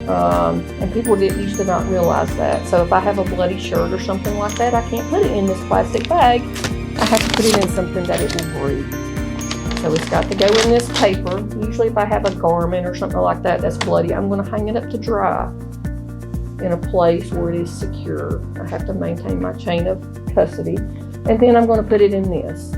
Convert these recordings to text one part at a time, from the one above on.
And people used to not realize that. So if I have a bloody shirt or something like that, I can't put it in this plastic bag. I have to put it in something that it will breathe. So it's got to go in this paper. Usually if I have a garment or something like that that's bloody, I'm going to hang it up to dry in a place where it is secure. I have to maintain my chain of custody. And then I'm going to put it in this.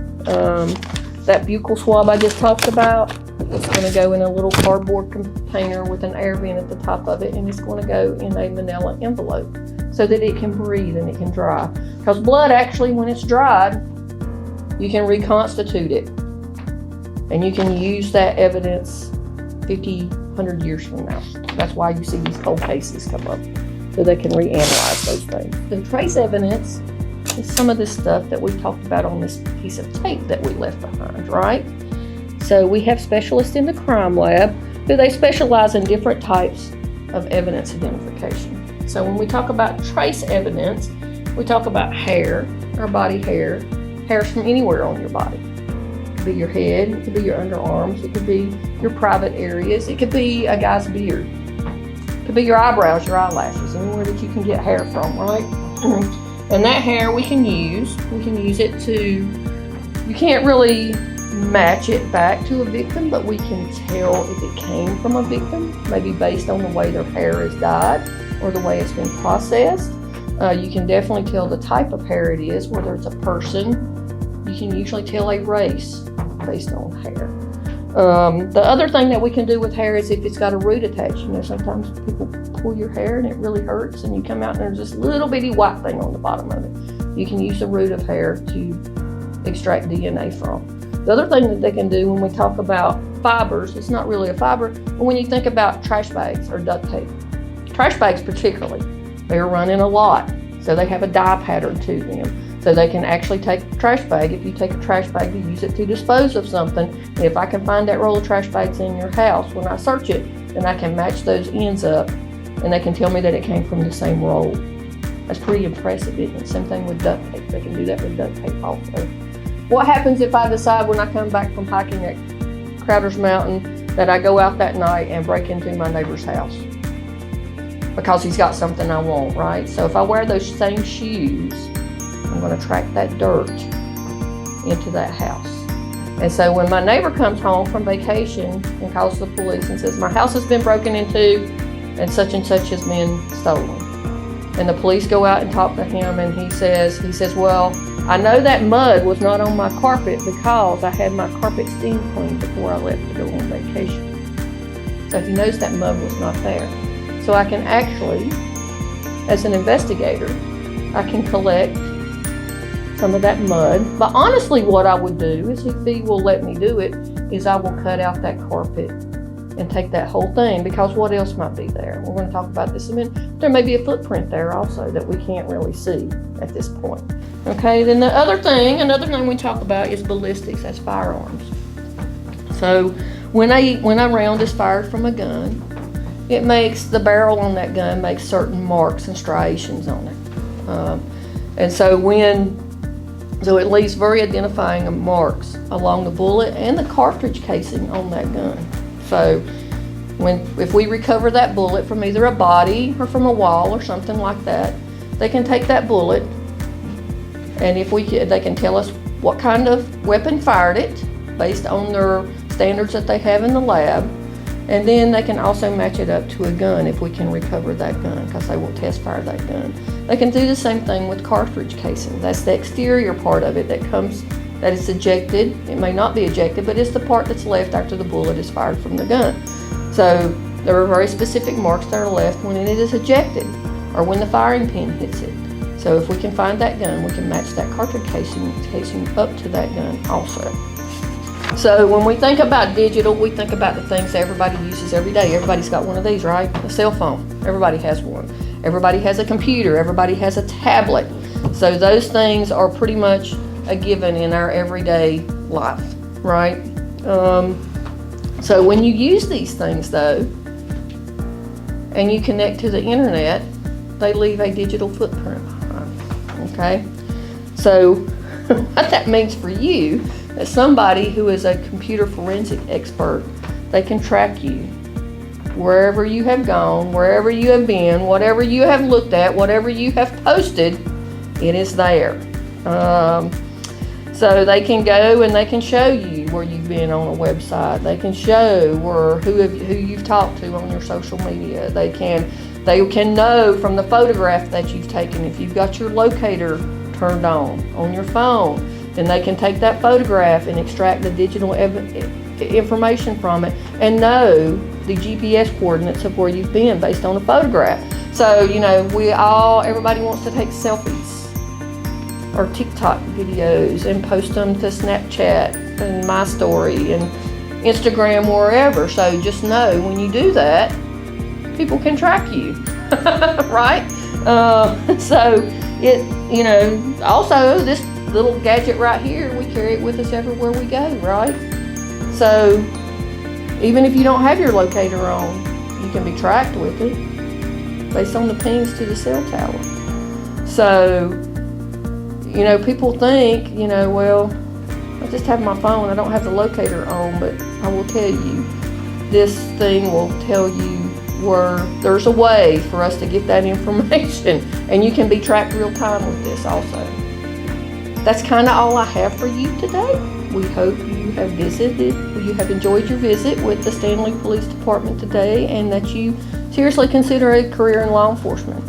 That buccal swab I just talked about, it's going to go in a little cardboard container with an air vent at the top of it, and it's going to go in a manila envelope so that it can breathe and it can dry. Because blood actually, when it's dried, you can reconstitute it. And you can use that evidence 50, 100 years from now. That's why you see these cold cases come up, so they can reanalyze those things. The trace evidence is some of this stuff that we talked about on this piece of tape that we left behind, right? So we have specialists in the crime lab who they specialize in different types of evidence identification. So when we talk about trace evidence, we talk about hair, our body hair, hairs from anywhere on your body. It could be your head, it could be your underarms, it could be your private areas, it could be a guy's beard, it could be your eyebrows, your eyelashes, anywhere that you can get hair from, right? And that hair we can use it to, you can't really match it back to a victim, but we can tell if it came from a victim, maybe based on the way their hair is dyed or the way it's been processed. You can definitely tell the type of hair it is, whether it's a person. You can usually tell a race based on hair. The other thing that we can do with hair is if it's got a root attached. You know, sometimes people pull your hair and it really hurts and you come out and there's this little bitty white thing on the bottom of it. You can use the root of hair to extract DNA from. The other thing that they can do when we talk about fibers, it's not really a fiber, but when you think about trash bags or duct tape, trash bags particularly, they're running a lot, so they have a dye pattern to them. So they can actually take a trash bag, if you take a trash bag to use it to dispose of something, and if I can find that roll of trash bags in your house, when I search it, then I can match those ends up, and they can tell me that it came from the same roll. That's pretty impressive, isn't it? Same thing with duct tape, they can do that with duct tape also. What happens if I decide when I come back from hiking at Crowder's Mountain that I go out that night and break into my neighbor's house? Because he's got something I want, right? So if I wear those same shoes, I'm going to track that dirt into that house. And so when my neighbor comes home from vacation and calls the police and says, my house has been broken into and such has been stolen. And the police go out and talk to him and he says, well, I know that mud was not on my carpet because I had my carpet steam cleaned before I left to go on vacation. So he knows that mud was not there. So I can actually, as an investigator, I can collect some of that mud. But honestly, what I would do is, if he will let me do it, is I will cut out that carpet and take that whole thing, because what else might be there? We're going to talk about this in a minute. There may be a footprint there also that we can't really see at this point. Okay, then another thing we talk about is ballistics, that's firearms. So when a round is fired from a gun, it makes the barrel on that gun makes certain marks and striations on it. And so it leaves very identifying marks along the bullet and the cartridge casing on that gun. So if we recover that bullet from either a body or from a wall or something like that, they can take that bullet, and they can tell us what kind of weapon fired it based on their standards that they have in the lab. And then they can also match it up to a gun if we can recover that gun, because they will test fire that gun. They can do the same thing with cartridge casing. That's the exterior part of it that is ejected. It may not be ejected, but it's the part that's left after the bullet is fired from the gun. So there are very specific marks that are left when it is ejected or when the firing pin hits it. So if we can find that gun, we can match that cartridge casing up to that gun also. So when we think about digital, we think about the things everybody uses every day. Everybody's got one of these, right? A cell phone. Everybody has one. Everybody has a computer. Everybody has a tablet. So those things are pretty much a given in our everyday life, right? So when you use these things, though, and you connect to the internet, they leave a digital footprint behind, okay? So what that means for you, as somebody who is a computer forensic expert, they can track you wherever you have gone, wherever you have been, whatever you have looked at, whatever you have posted, it is there. So they can go and they can show you where you've been on a website. They can show who you've talked to on your social media. They can know from the photograph that you've taken. If you've got your locator turned on your phone, then they can take that photograph and extract the digital information from it and know the GPS coordinates of where you've been based on a photograph. So, everybody wants to take selfies or TikTok videos and post them to Snapchat and My Story and Instagram, wherever. So just know when you do that, people can track you, right? So also this little gadget right here, we carry it with us everywhere we go, right? So even if you don't have your locator on, you can be tracked with it based on the pings to the cell tower. So, people think, well, I just have my phone, I don't have the locator on, but I will tell you, this thing will tell you where there's a way for us to get that information, and you can be tracked real time with this also. That's kind of all I have for you today. We hope you have enjoyed your visit with the Stanley Police Department today, and that you seriously consider a career in law enforcement.